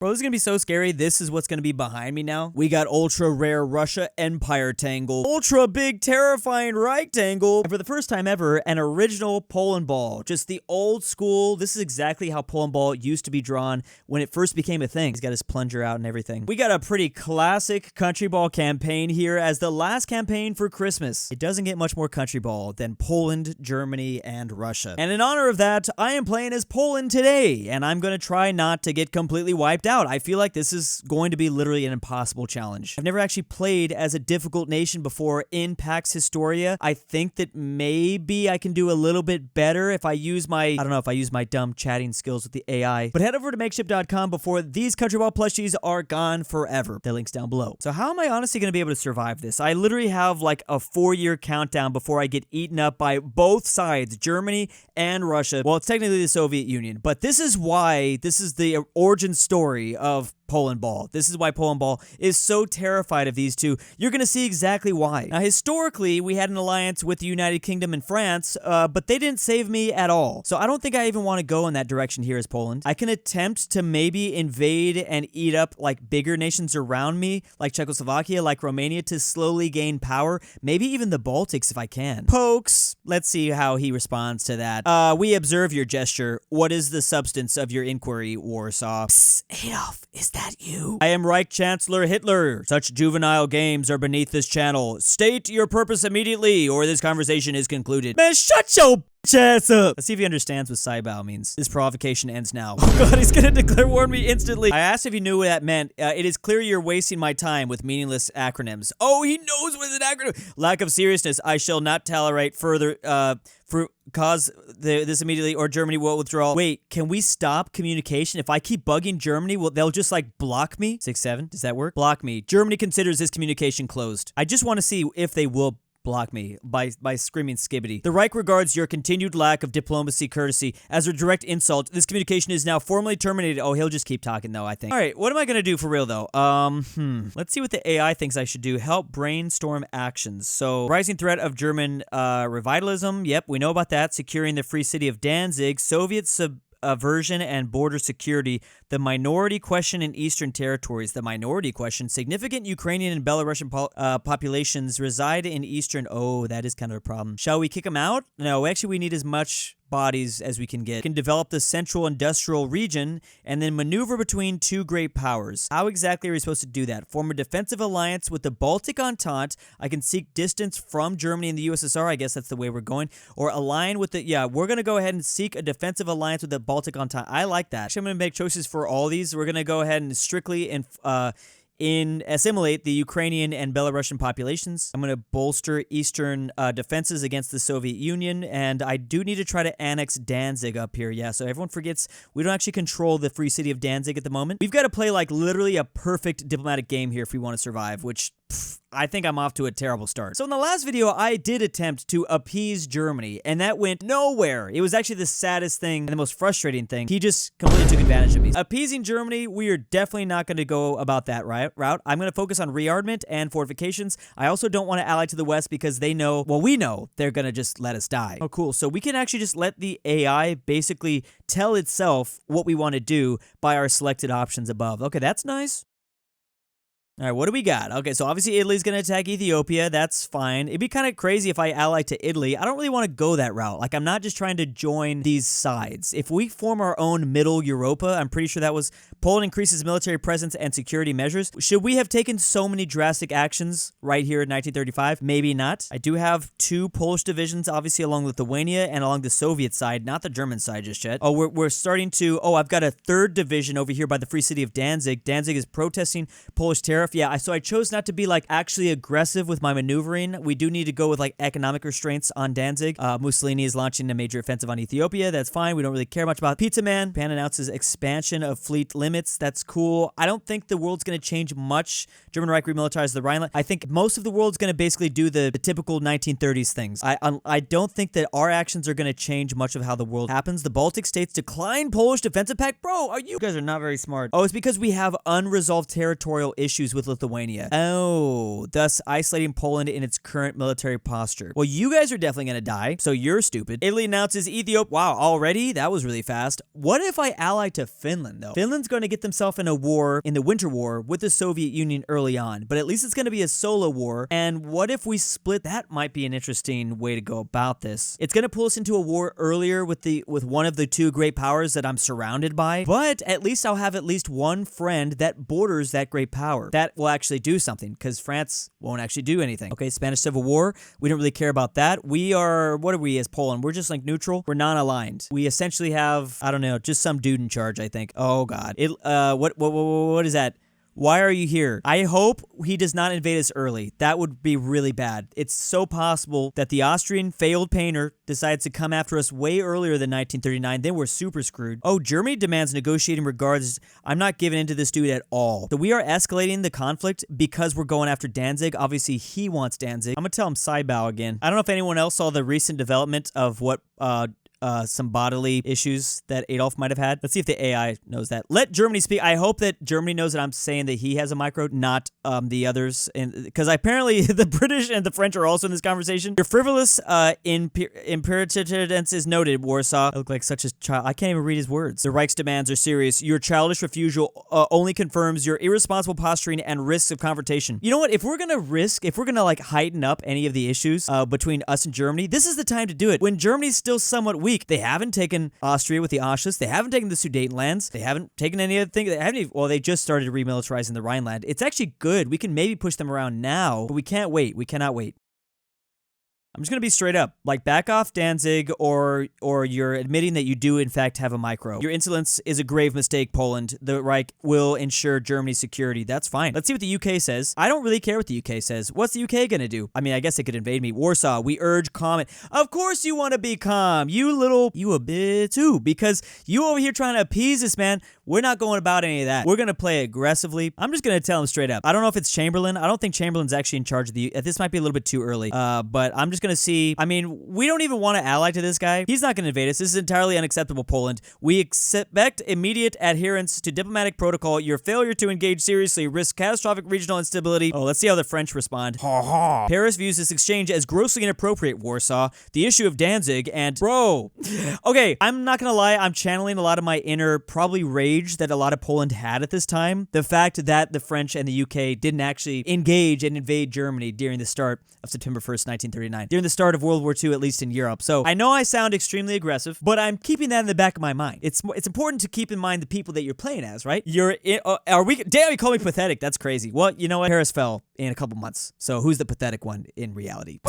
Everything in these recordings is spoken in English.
Bro, this is gonna be so scary. This is what's gonna be behind me now. We got ultra rare Russia Empire Tangle, ultra big terrifying rectangle, and for the first time ever, an original Poland ball. Just the old school. This is exactly how Poland ball used to be drawn when it first became a thing. He's got his plunger out and everything. We got a pretty classic country ball campaign here as the last campaign for Christmas. It doesn't get much more country ball than Poland, Germany, and Russia. And in honor of that, I am playing as Poland today, and I'm gonna try not to get completely wiped out. I feel like this is going to be literally an impossible challenge. I've never actually played as a difficult nation before in Pax Historia. I think that maybe I can do a little bit better if I use my, I don't know if I use my dumb chatting skills with the AI. But head over to makeshift.com before these country ball plushies are gone forever. The link's down below. So how am I honestly going to be able to survive this? I literally have like a 4-year countdown before I get eaten up by both sides, Germany and Russia. Well, it's technically the Soviet Union, but this is why, this is the origin story of Poland ball. This is why Poland ball is so terrified of these two. You're gonna see exactly why. Now, historically, we had an alliance with the United Kingdom and France, but they didn't save me at all. So I don't think I even want to go in that direction here as Poland. I can attempt to maybe invade and eat up like bigger nations around me, like Czechoslovakia, like Romania, to slowly gain power. Maybe even the Baltics if I can. Pokes. Let's see how he responds to that. We observe your gesture. What is the substance of your inquiry, Warsaw? Psst, Adolf, is that you? I am Reich Chancellor Hitler. Such juvenile games are beneath this channel. State your purpose immediately, or this conversation is concluded. Man, shut your ass up. Let's see if he understands what Saibao means. This provocation ends now. Oh god, he's gonna declare war on me instantly. I asked if he knew what that meant. It is clear you're wasting my time with meaningless acronyms. Oh, he knows what an acronym. Lack of seriousness. I shall not tolerate further, this immediately or Germany will withdraw. Wait, can we stop communication? If I keep bugging Germany, they'll just like block me? 6-7, does that work? Block me. Germany considers this communication closed. I just want to see if they will block me by screaming skibbity. The Reich regards your continued lack of diplomacy courtesy as a direct insult. This communication is now formally terminated. Oh, he'll just keep talking though, I think. All right, what am I gonna do for real though? Let's see what the AI thinks I should do. Help brainstorm actions. So, rising threat of German revitalism. Yep, we know about that. Securing the free city of Danzig. Soviet aversion and border security, the minority question in eastern territories, the minority question, significant Ukrainian and Belarusian populations reside in eastern, oh, that is kind of a problem. Shall we kick them out? No, actually we need as much bodies as we can get. We can develop the central industrial region and then maneuver between two great powers. How exactly are we supposed to do that? Form a defensive alliance with the Baltic Entente. I can seek distance from Germany and the USSR. I guess that's the way we're going. Or align with the, yeah, we're going to go ahead and seek a defensive alliance with the Baltic Entente. I like that. Actually, I'm going to make choices for all these. We're going to go ahead and strictly assimilate the Ukrainian and Belarusian populations. I'm going to bolster eastern defenses against the Soviet Union, and I do need to try to annex Danzig up here. Yeah, so everyone forgets we don't actually control the free city of Danzig at the moment. We've got to play like literally a perfect diplomatic game here if we want to survive, which I think I'm off to a terrible start. So in the last video, I did attempt to appease Germany, and that went nowhere. It was actually the saddest thing and the most frustrating thing. He just completely took advantage of me. Appeasing Germany, we are definitely not going to go about that route. I'm going to focus on rearmament and fortifications. I also don't want to ally to the West because they know, well, we know they're going to just let us die. Oh, cool. So we can actually just let the AI basically tell itself what we want to do by our selected options above. Okay, that's nice. All right, what do we got? Okay, so obviously Italy's going to attack Ethiopia. That's fine. It'd be kind of crazy if I ally to Italy. I don't really want to go that route. Like, I'm not just trying to join these sides. If we form our own middle Europa, I'm pretty sure that was Poland increases military presence and security measures. Should we have taken so many drastic actions right here in 1935? Maybe not. I do have 2 Polish divisions, obviously along Lithuania and along the Soviet side, not the German side just yet. Oh, we're starting to, oh, I've got a 3rd division over here by the free city of Danzig. Danzig is protesting Polish tariff. Yeah, so I chose not to be like actually aggressive with my maneuvering. We do need to go with like economic restraints on Danzig. Mussolini is launching a major offensive on Ethiopia. That's fine. We don't really care much about Pizza Man. Japan announces expansion of fleet limits. That's cool. I don't think the world's going to change much. German Reich remilitarized the Rhineland. I think most of the world's going to basically do the typical 1930s things. I don't think that our actions are going to change much of how the world happens. The Baltic states decline Polish defensive pact. Bro, you guys are not very smart. Oh, it's because we have unresolved territorial issues with with Lithuania. Oh, thus isolating Poland in its current military posture. Well, you guys are definitely gonna die, so you're stupid. Italy announces Ethiopia. Wow, already? That was really fast. What if I ally to Finland, though? Finland's going to get themselves in a war, in the Winter War, with the Soviet Union early on, but at least it's going to be a solo war, and what if we split? That might be an interesting way to go about this. It's going to pull us into a war earlier with one of the two great powers that I'm surrounded by, but at least I'll have at least one friend that borders that great power. That will actually do something, because France won't actually do anything. Okay, Spanish Civil War, we don't really care about that. We are, what are we as Poland? We're just like neutral. We're non-aligned. We essentially have, I don't know, just some dude in charge, I think. Oh God. What is that? Why are you here? I hope he does not invade us early. That would be really bad. It's so possible that the Austrian failed painter decides to come after us way earlier than 1939. Then we're super screwed. Oh, Germany demands negotiating regards. I'm not giving in to this dude at all. So we are escalating the conflict because we're going after Danzig. Obviously, he wants Danzig. I'm gonna tell him Saibao again. I don't know if anyone else saw the recent development of what some bodily issues that Adolf might have had. Let's see if the AI knows that. Let Germany speak. I hope that Germany knows that I'm saying that he has a micro, not the others. Because apparently the British and the French are also in this conversation. Your frivolous impertinence is noted, Warsaw. I look like such a child. I can't even read his words. The Reich's demands are serious. Your childish refusal only confirms your irresponsible posturing and risks of confrontation. You know what? If we're gonna like heighten up any of the issues between us and Germany, this is the time to do it. When Germany's still somewhat weak. They haven't taken Austria with the Anschluss. They haven't taken the Sudetenlands. They haven't taken any other thing. They just started remilitarizing the Rhineland. It's actually good. We can maybe push them around now, but we can't wait. We cannot wait. I'm just going to be straight up. Like, back off Danzig, or you're admitting that you do, in fact, have a micro. Your insolence is a grave mistake, Poland. The Reich will ensure Germany's security. That's fine. Let's see what the UK says. I don't really care what the UK says. What's the UK going to do? I mean, I guess they could invade me. Warsaw, we urge calm. Of course you want to be calm. You a bit too, because you over here trying to appease this man. We're not going about any of that. We're going to play aggressively. I'm just going to tell him straight up. I don't know if it's Chamberlain. I don't think Chamberlain's actually in charge of the... This might be a little bit too early, but I'm just going to see... I mean, we don't even want to ally to this guy. He's not going to invade us. This is entirely unacceptable, Poland. We expect immediate adherence to diplomatic protocol. Your failure to engage seriously risks catastrophic regional instability. Oh, let's see how the French respond. Ha ha. Paris views this exchange as grossly inappropriate, Warsaw. The issue of Danzig and... Bro. Okay, I'm not going to lie. I'm channeling a lot of my inner, probably rage that a lot of Poland had at this time. The fact that the French and the UK didn't actually engage and invade Germany during the start of September 1st, 1939. During the start of World War II, at least in Europe. So I know I sound extremely aggressive, but I'm keeping that in the back of my mind. It's important to keep in mind the people that you're playing as, right? Damn, you call me pathetic. That's crazy. Well, you know what? Paris fell in a couple months. So who's the pathetic one in reality?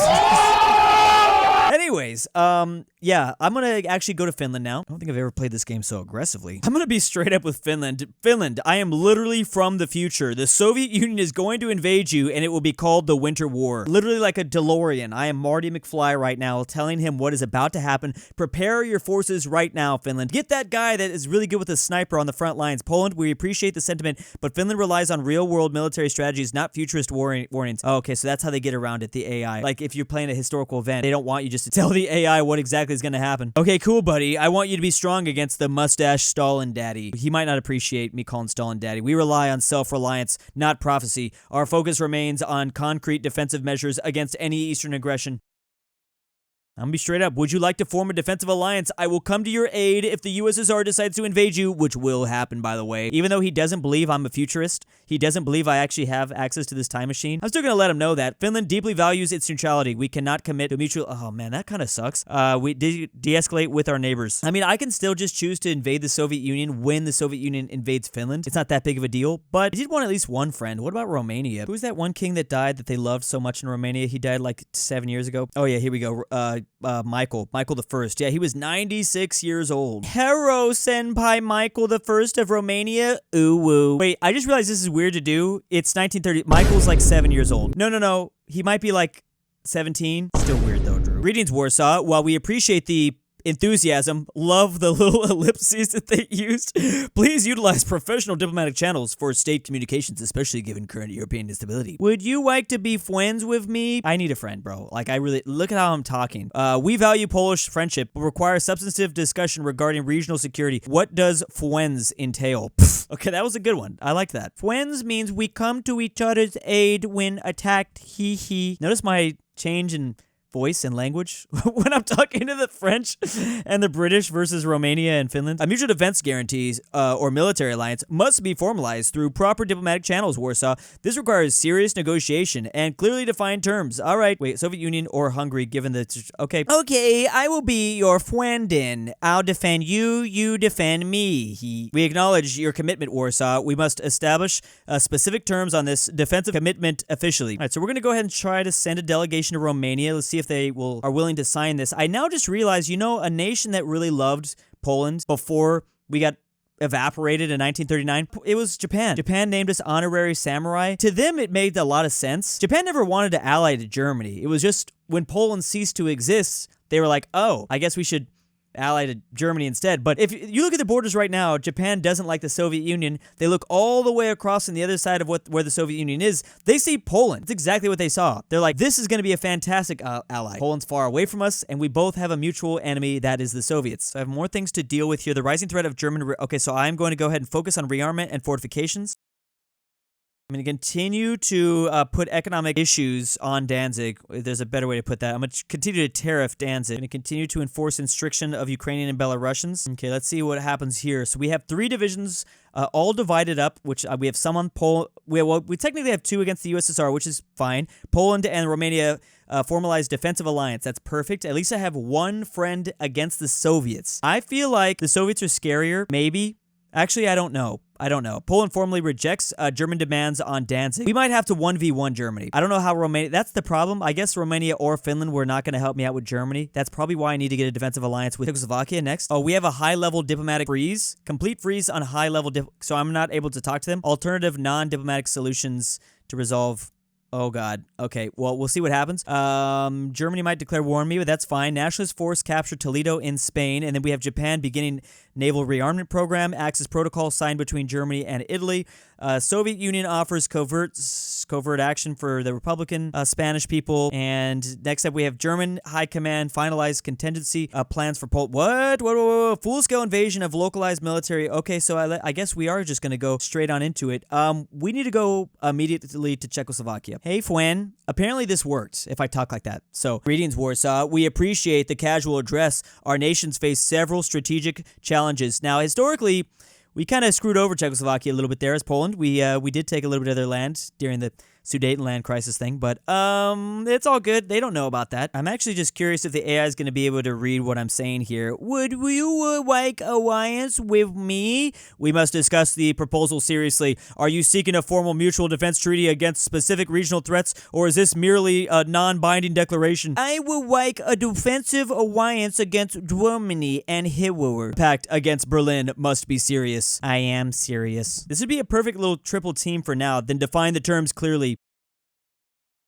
Anyways, yeah, I'm gonna actually go to Finland now. I don't think I've ever played this game so aggressively. I'm gonna be straight up with Finland. Finland, I am literally from the future. The Soviet Union is going to invade you, and it will be called the Winter War. Literally like a DeLorean. I am Marty McFly right now, telling him what is about to happen. Prepare your forces right now, Finland. Get that guy that is really good with a sniper on the front lines. Poland, we appreciate the sentiment, but Finland relies on real-world military strategies, not futurist warnings. Oh, okay, so that's how they get around it, the AI. Like, if you're playing a historical event, they don't want you just to tell the AI what exactly is going to happen. Okay, cool, buddy. I want you to be strong against the mustache Stalin daddy. He might not appreciate me calling Stalin daddy. We rely on self-reliance, not prophecy. Our focus remains on concrete defensive measures against any Eastern aggression. I'm gonna be straight up. Would you like to form a defensive alliance? I will come to your aid if the USSR decides to invade you, which will happen, by the way. Even though he doesn't believe I'm a futurist, he doesn't believe I actually have access to this time machine, I'm still gonna let him know that. Finland deeply values its neutrality. We cannot commit to mutual... Oh, man, that kind of sucks. We de-escalate with our neighbors. I mean, I can still just choose to invade the Soviet Union when the Soviet Union invades Finland. It's not that big of a deal, but I did want at least one friend. What about Romania? Who's that one king that died that they loved so much in Romania? He died like 7 years ago. Oh, yeah, here we go. Michael the First. Yeah, he was 96 years old. Hero Senpai Michael the First of Romania. Ooh woo. Wait, I just realized this is weird to do. It's 1930. Michael's like 7 years old. No. He might be like 17. Still weird though, Drew. Greetings, Warsaw. While we appreciate the enthusiasm. Love the little ellipses that they used. Please utilize professional diplomatic channels for state communications, especially given current European instability. Would you like to be friends with me? I need a friend, bro. Like, I really... Look at how I'm talking. We value Polish friendship, but require substantive discussion regarding regional security. What does friends entail? Pfft. Okay, that was a good one. I like that. Friends means we come to each other's aid when attacked. Hee hee. Notice my change in voice and language when I'm talking to the French and the British versus Romania and Finland. A mutual defense guarantees or military alliance must be formalized through proper diplomatic channels, Warsaw. This requires serious negotiation and clearly defined terms. All right, wait, Soviet Union or Hungary, given the... Okay, I will be your friend in. I'll defend you, you defend me. We acknowledge your commitment, Warsaw. We must establish specific terms on this defensive commitment officially. All right, so we're going to go ahead and try to send a delegation to Romania. Let's see if they are willing to sign this. I now just realized, you know, a nation that really loved Poland before we got evaporated in 1939, it was Japan. Japan named us honorary samurai. To them, it made a lot of sense. Japan never wanted to ally to Germany. It was just when Poland ceased to exist, they were like, oh, I guess we should ally to Germany instead. But if you look at the borders right now, Japan doesn't like the Soviet Union. They look all the way across on the other side of where the Soviet Union is. They see Poland. It's exactly what they saw. They're like, this is going to be a fantastic ally. Poland's far away from us, and we both have a mutual enemy, that is the Soviets. So I have more things to deal with here. The rising threat of German... Okay, so I'm going to go ahead and focus on rearmament and fortifications. I'm going to continue to put economic issues on Danzig. There's a better way to put that. I'm going to continue to tariff Danzig. I'm going to continue to enforce restriction of Ukrainian and Belarusians. Okay, let's see what happens here. So we have 3 divisions all divided up, which we have some on Poland. We technically have 2 against the USSR, which is fine. Poland and Romania formalized defensive alliance. That's perfect. At least I have 1 friend against the Soviets. I feel like the Soviets are scarier, maybe. Actually, I don't know. Poland formally rejects German demands on Danzig. We might have to 1v1 Germany. I don't know how Romania... That's the problem. I guess Romania or Finland were not going to help me out with Germany. That's probably why I need to get a defensive alliance with Czechoslovakia next. Oh, we have a high-level diplomatic freeze. Complete freeze on high-level... So I'm not able to talk to them. Alternative non-diplomatic solutions to resolve... Oh, God. Okay, well, we'll see what happens. Germany might declare war on me, but that's fine. Nationalist force captured Toledo in Spain, and then we have Japan beginning naval rearmament program. Axis protocol signed between Germany and Italy. Soviet Union offers covert action for the Republican Spanish people. And next up, we have German High Command finalized contingency plans for Poland. What? Full-scale invasion of localized military. Okay, so I guess we are just going to go straight on into it. We need to go immediately to Czechoslovakia. Hey, Fwen. Apparently this worked, if I talk like that. So, greetings, Warsaw. We appreciate the casual address. Our nations face several strategic challenges. Now, historically, we kind of screwed over Czechoslovakia a little bit there as Poland. We did take a little bit of their land during the Sudetenland crisis thing, but it's all good. They don't know about that. I'm actually just curious if the AI is going to be able to read what I'm saying here. Would you like alliance with me? We must discuss the proposal seriously. Are you seeking a formal mutual defense treaty against specific regional threats, or is this merely a non-binding declaration? I would like a defensive alliance against Germany and Hitler. Pact against Berlin must be serious. I am serious. This would be a perfect little triple team for now. Then define the terms clearly.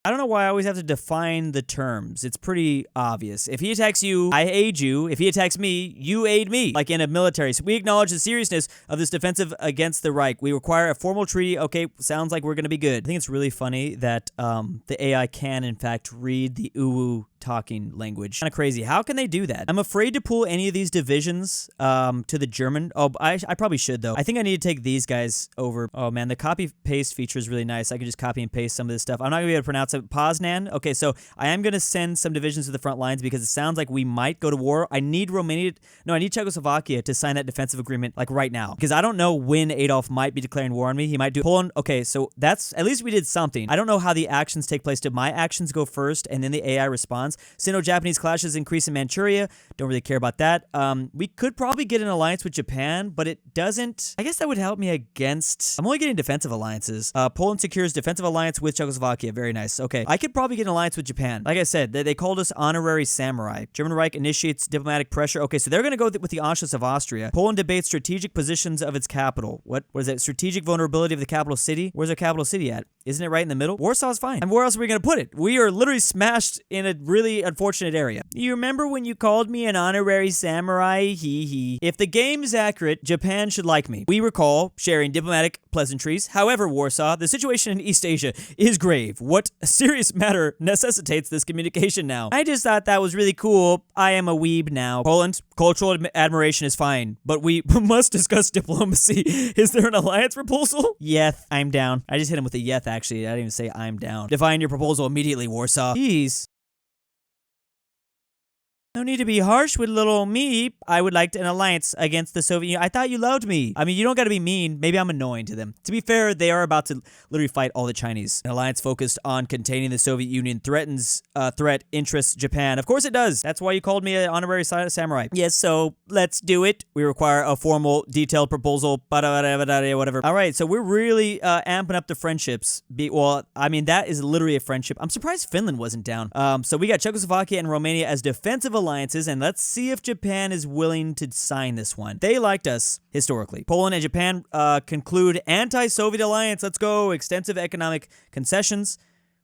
I don't know why I always have to define the terms. It's pretty obvious. If he attacks you, I aid you. If he attacks me, you aid me. Like in a military. So we acknowledge the seriousness of this defensive against the Reich. We require a formal treaty. Okay, sounds like we're going to be good. I think it's really funny that the AI can, in fact, read the WW2 talking language. Kind of crazy. How can they do that? I'm afraid to pull any of these divisions to the German. Oh, I probably should, though. I think I need to take these guys over. Oh, man, the copy-paste feature is really nice. I can just copy and paste some of this stuff. I'm not going to be able to pronounce it. Poznan. Okay, so I am going to send some divisions to the front lines because it sounds like we might go to war. I need Romania... No, I need Czechoslovakia to sign that defensive agreement, like, right now. Because I don't know when Adolf might be declaring war on me. He might do... Poland... Okay, so that's... At least we did something. I don't know how the actions take place. Did my actions go first and then the AI responds? Sino-Japanese clashes increase in Manchuria. Don't really care about that. We could probably get an alliance with Japan, but it doesn't... I guess that would help me against... I'm only getting defensive alliances. Poland secures defensive alliance with Czechoslovakia. Very nice. Okay. I could probably get an alliance with Japan. Like I said, they called us honorary samurai. German Reich initiates diplomatic pressure. Okay, so they're going to go with the Anschluss of Austria. Poland debates strategic positions of its capital. What is it? Strategic vulnerability of the capital city? Where's our capital city at? Isn't it right in the middle? Warsaw's fine. And where else are we gonna put it? We are literally smashed in a really unfortunate area. You remember when you called me an honorary samurai? Hee hee. If the game is accurate, Japan should like me. We recall sharing diplomatic pleasantries. However, Warsaw, the situation in East Asia is grave. What serious matter necessitates this communication now? I just thought that was really cool. I am a weeb now. Poland, cultural admiration is fine, but we must discuss diplomacy. Is there an alliance proposal? Yeth, I'm down. I just hit him with a yeth, actually. I didn't even say I'm down. Define your proposal immediately, Warsaw. Jeez. No need to be harsh with little me. I would like an alliance against the Soviet Union. I thought you loved me. I mean, you don't gotta be mean. Maybe I'm annoying to them. To be fair, they are about to literally fight all the Chinese. An alliance focused on containing the Soviet Union interests Japan. Of course it does. That's why you called me an honorary samurai. Yes, so let's do it. We require a formal, detailed proposal. Whatever. All right, so we're really amping up the friendships. Well, I mean, that is literally a friendship. I'm surprised Finland wasn't down. So we got Czechoslovakia and Romania as defensive alliances, and let's see if Japan is willing to sign this one. They liked us historically. Poland and Japan conclude anti-Soviet alliance. Let's go. Extensive economic concessions.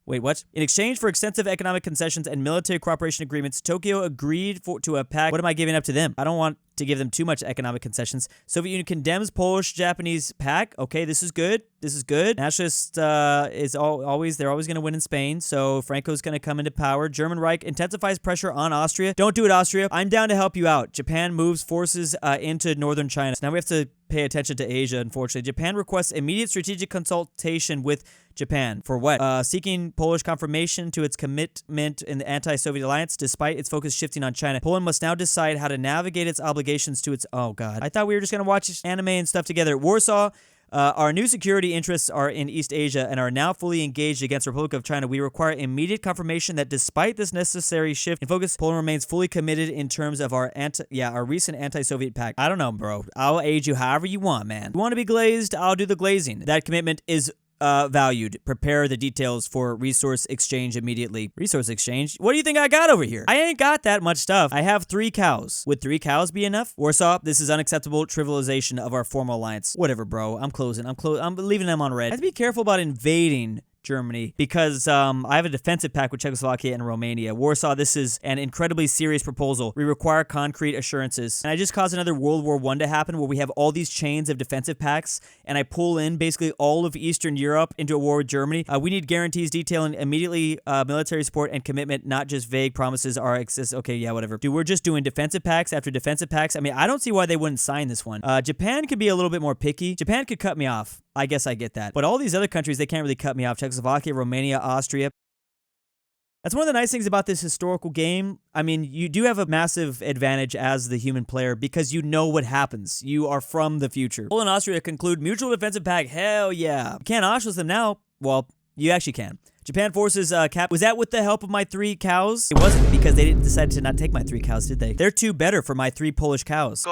Wait, what? In exchange for extensive economic concessions and military cooperation agreements, Tokyo agreed to a pact. What am I giving up to them? I don't want to give them too much economic concessions. Soviet Union condemns Polish-Japanese pact. Okay, this is good. This is good. Anschluss they're always going to win in Spain, so Franco's going to come into power. German Reich intensifies pressure on Austria. Don't do it, Austria. I'm down to help you out. Japan moves forces into northern China. So now we have to pay attention to Asia, unfortunately. Japan requests immediate strategic consultation with Japan. For what? Seeking Polish confirmation to its commitment in the anti-Soviet alliance, despite its focus shifting on China. Poland must now decide how to navigate its obligations to its... Oh, God. I thought we were just going to watch anime and stuff together. Warsaw... our new security interests are in East Asia and are now fully engaged against the Republic of China. We require immediate confirmation that despite this necessary shift in focus, Poland remains fully committed in terms of our recent anti-Soviet pact. I don't know, bro. I'll aid you however you want, man. You want to be glazed? I'll do the glazing. That commitment is valued. Prepare the details for resource exchange immediately. Resource exchange? What do you think I got over here? I ain't got that much stuff. I have 3 cows. Would 3 cows be enough? Warsaw, this is unacceptable trivialization of our formal alliance. Whatever, bro. I'm closing. I'm leaving them on red. I have to be careful about invading Germany because I have a defensive pact with Czechoslovakia and Romania. Warsaw, this is an incredibly serious proposal. We require concrete assurances. And I just caused another World War I to happen where we have all these chains of defensive pacts and I pull in basically all of Eastern Europe into a war with Germany. We need guarantees detailing immediately military support and commitment, not just vague promises are exist. Okay, yeah, whatever. Dude, we're just doing defensive pacts after defensive pacts. I mean, I don't see why they wouldn't sign this one. Japan could be a little bit more picky. Japan could cut me off. I guess I get that. But all these other countries, they can't really cut me off. Czechoslovakia, Romania, Austria. That's one of the nice things about this historical game. I mean, you do have a massive advantage as the human player because you know what happens. You are from the future. Poland and Austria conclude mutual defensive pact. Hell yeah. You can't Anschluss them now. Well, you actually can. Japan forces was that with the help of my 3 cows? It wasn't because they didn't decide to not take my 3 cows, did they? They're too better for my 3 Polish cows.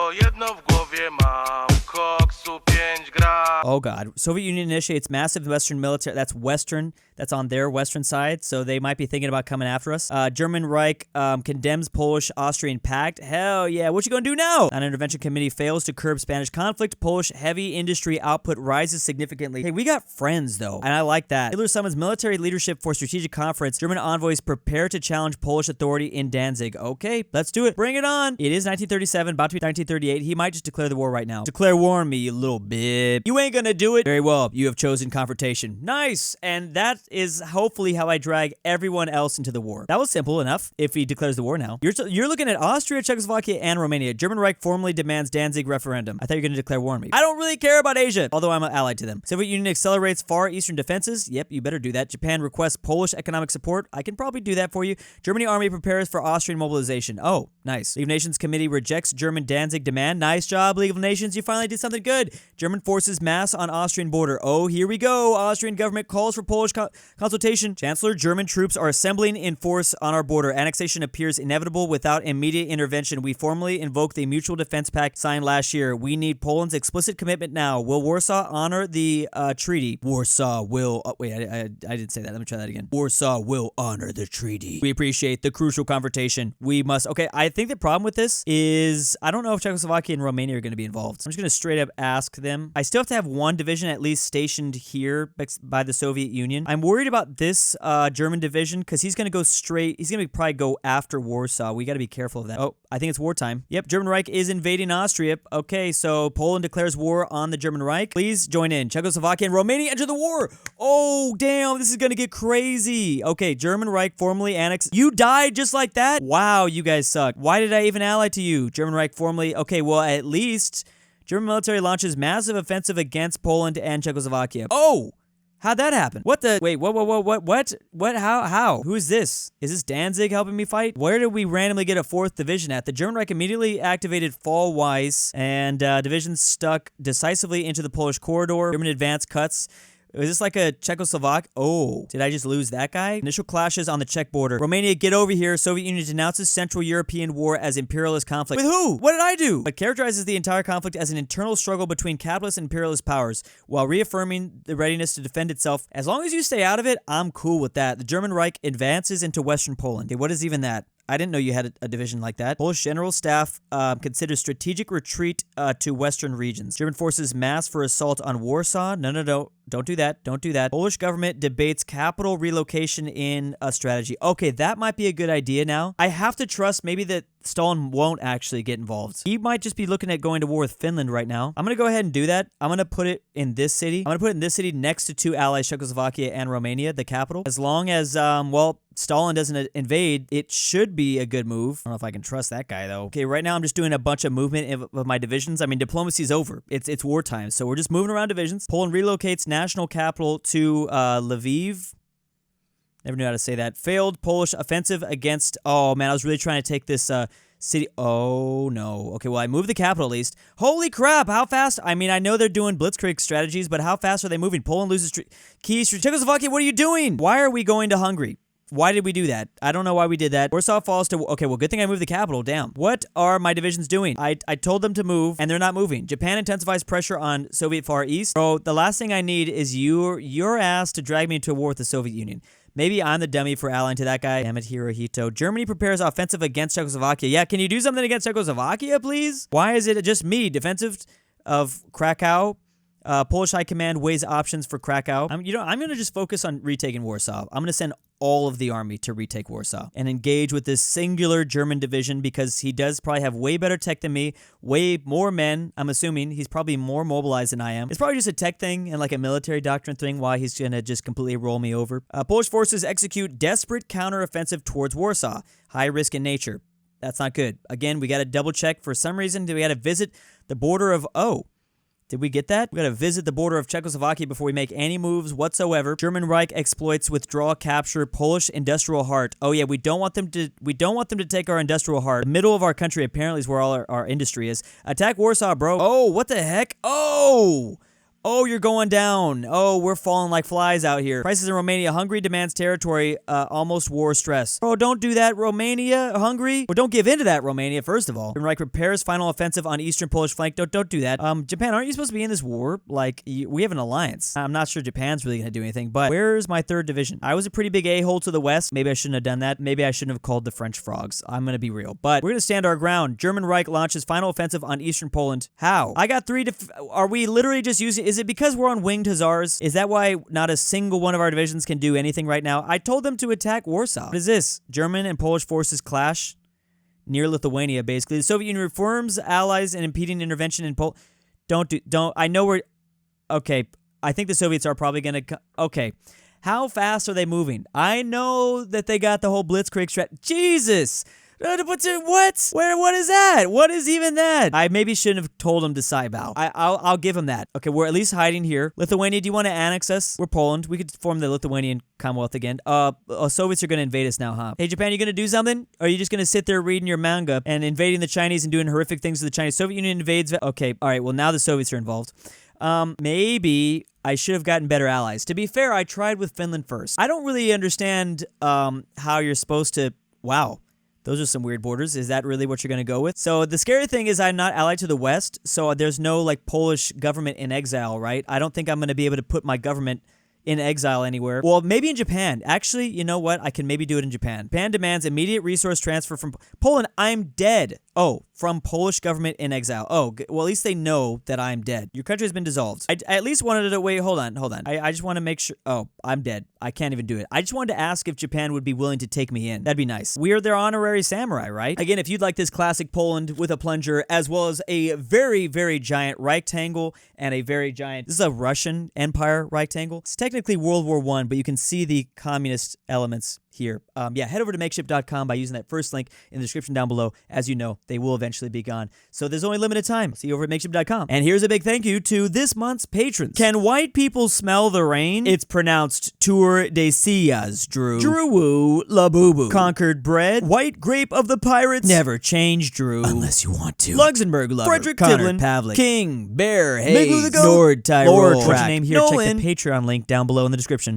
Oh God. Soviet Union initiates massive Western military. That's Western. That's on their Western side. So they might be thinking about coming after us. German Reich condemns Polish-Austrian pact. Hell yeah. What you gonna do now? An intervention committee fails to curb Spanish conflict. Polish heavy industry output rises significantly. Hey, we got friends though. And I like that. Hitler summons military leadership for strategic conference. German envoys prepare to challenge Polish authority in Danzig. Okay, let's do it. Bring it on. It is 1937, about to be 1938. He might just declare the war right now. Declare war on me, you little bit. You ain't gonna do it. Very well. You have chosen confrontation. Nice. And that is hopefully how I drag everyone else into the war. That was simple enough if he declares the war now. You're looking at Austria, Czechoslovakia, and Romania. German Reich formally demands Danzig referendum. I thought you were gonna declare war on me. I don't really care about Asia, although I'm allied to them. Soviet Union accelerates Far Eastern defenses. Yep, you better do that. Japan requests Polish economic support. I can probably do that for you. Germany army prepares for Austrian mobilization. Oh, nice. League of Nations committee rejects German Danzig demand. Nice job, League of Nations. You finally did something good. German forces mass on Austrian border. Oh, here we go. Austrian government calls for Polish consultation. Chancellor, German troops are assembling in force on our border. Annexation appears inevitable without immediate intervention. We formally invoke the Mutual Defense Pact signed last year. We need Poland's explicit commitment now. Will Warsaw honor the treaty? Warsaw will... Oh, wait, I didn't say that. let me try that again. Warsaw will honor the treaty. We appreciate the crucial confrontation. We must. Okay, I think the problem with this is I don't know if Czechoslovakia and Romania are going to be involved. So I'm just going to straight up ask them. I still have to have one division at least stationed here by the Soviet Union. I'm worried about this German division because he's going to go straight. He's going to probably go after Warsaw. We got to be careful of that. Oh, I think it's wartime. Yep, German Reich is invading Austria. Okay, so Poland declares war on the German Reich. Please join in. Czechoslovakia and Romania enter the war. Oh, damn, this is going to get crazy. Okay, German Reich formally annexed. You died just like that? Wow, you guys suck. Why did I even ally to you? German Reich formally. Okay, well, at least German military launches massive offensive against Poland and Czechoslovakia. Oh! How'd that happen? What the? Wait, what? How? Who is this? Is this Danzig helping me fight? Where did we randomly get a 4th division at? The German Reich immediately activated Fall Weiss, and divisions stuck decisively into the Polish corridor. German advance cuts. Is this like a Czechoslovak? Oh, did I just lose that guy? Initial clashes on the Czech border. Romania, get over here. Soviet Union denounces Central European war as imperialist conflict. With who? What did I do? It characterizes the entire conflict as an internal struggle between capitalist and imperialist powers, while reaffirming the readiness to defend itself. As long as you stay out of it, I'm cool with that. The German Reich advances into Western Poland. Okay, what is even that? I didn't know you had a division like that. Polish General Staff considers strategic retreat to western regions. German forces mass for assault on Warsaw. No. Don't do that. Don't do that. Polish government debates capital relocation in a strategy. Okay, that might be a good idea now. I have to trust maybe that Stalin won't actually get involved. He might just be looking at going to war with Finland right now. I'm going to go ahead and do that. I'm going to put it in this city. I'm going to put it in this city next to 2 allies, Czechoslovakia and Romania, the capital. As long as, well, Stalin doesn't invade, it should be a good move. I don't know if I can trust that guy, though. Okay, right now I'm just doing a bunch of movement of my divisions. I mean, diplomacy's over. It's wartime, so we're just moving around divisions. Poland relocates national capital to Lviv. Never knew how to say that. Failed Polish offensive against... Oh, man, I was really trying to take this city... Oh, no. Okay, well, I moved the capital at least. Holy crap, how fast... I mean, I know they're doing blitzkrieg strategies, but how fast are they moving? Poland loses keys. Czechoslovakia, what are you doing? Why are we going to Hungary? Why did we do that? I don't know why we did that. Warsaw falls to... Okay, well, good thing I moved the capital. Damn. What are my divisions doing? I told them to move, and they're not moving. Japan intensifies pressure on Soviet Far East. Bro, the last thing I need is your ass to drag me into a war with the Soviet Union. Maybe I'm the dummy for allying to that guy. Damn it, Hirohito. Germany prepares offensive against Czechoslovakia. Yeah, can you do something against Czechoslovakia, please? Why is it just me? Defensive of Krakow. Polish High Command weighs options for Krakow. I'm going to just focus on retaking Warsaw. I'm going to send all of the army to retake Warsaw and engage with this singular German division because he does probably have way better tech than me, way more men. I'm assuming he's probably more mobilized than I am. It's probably just a tech thing and like a military doctrine thing why he's going to just completely roll me over. Polish forces execute desperate counteroffensive towards Warsaw. High risk in nature. That's not good. Again, we got to double check. For some reason, we got to visit the border of... Oh. Did we get that? We got to visit the border of Czechoslovakia before we make any moves whatsoever. German Reich exploits withdrawal capture Polish industrial heart. Oh yeah, we don't want them to take our industrial heart. The middle of our country apparently is where all our industry is. Attack Warsaw, bro. Oh, what the heck? Oh, you're going down. Oh, we're falling like flies out here. Crisis in Romania. Hungary demands territory. Almost war stress. Bro, don't do that, Romania. Hungary. Well, don't give in to that, Romania, first of all. German Reich prepares final offensive on eastern Polish flank. Don't do that. Japan, aren't you supposed to be in this war? Like, we have an alliance. I'm not sure Japan's really going to do anything, but where's my 3rd division? I was a pretty big a-hole to the west. Maybe I shouldn't have done that. Maybe I shouldn't have called the French frogs. I'm going to be real. But we're going to stand our ground. German Reich launches final offensive on eastern Poland. How? I got 3 Are we literally just using... Is it because we're on winged hussars? Is that why not a single one of our divisions can do anything right now? I told them to attack Warsaw. What is this? German and Polish forces clash near Lithuania, basically. The Soviet Union reforms allies and impeding intervention in Poland. Don't. I know we're... Okay. I think the Soviets are probably going to... Okay. How fast are they moving? I know that they got the whole blitzkrieg strat... Jesus! What? What is that? What is even that? I maybe shouldn't have told him to Saibao. I'll give him that. Okay, we're at least hiding here. Lithuania, do you want to annex us? We're Poland. We could form the Lithuanian Commonwealth again. Soviets are going to invade us now, huh? Hey, Japan, you going to do something? Or are you just going to sit there reading your manga and invading the Chinese and doing horrific things to the Chinese? Soviet Union invades... Okay, all right, well, now the Soviets are involved. Maybe I should have gotten better allies. To be fair, I tried with Finland first. I don't really understand how you're supposed to... Wow. Those are some weird borders. Is that really what you're going to go with? So the scary thing is I'm not allied to the West, so there's no like Polish government in exile, right? I don't think I'm going to be able to put my government in exile anywhere. Well, maybe in Japan. Actually, you know what? I can maybe do it in Japan. Japan demands immediate resource transfer from Poland. I'm dead. Oh, from Polish government in exile. Oh, well, at least they know that I'm dead. Your country has been dissolved. I at least wanted to wait. Hold on. I just want to make sure. Oh, I'm dead. I can't even do it. I just wanted to ask if Japan would be willing to take me in. That'd be nice. We are their honorary samurai, right? Again, if you'd like this classic Poland with a plunger, as well as a very, very giant rectangle and a very giant, this is a Russian Empire rectangle. It's technically World War I, but you can see the communist elements here. Yeah, head over to makeshift.com by using that first link in the description down below. As you know, they will eventually be gone. So there's only limited time. See you over at makeshift.com. And here's a big thank you to this month's patrons. Can white people smell the rain? It's pronounced Tour de Sillas, Drew. DruuuWu, La Boo Boo. Conquered Bread. White Grape of the Pirates. Never change, Drew. Unless you want to. Luxembourg Lover. Frederick Tidlin. Pavlik. King. Bear. Hayes. Nord Tyrol. Lord Track. Name here. Nolan. Check the Patreon link down below in the description.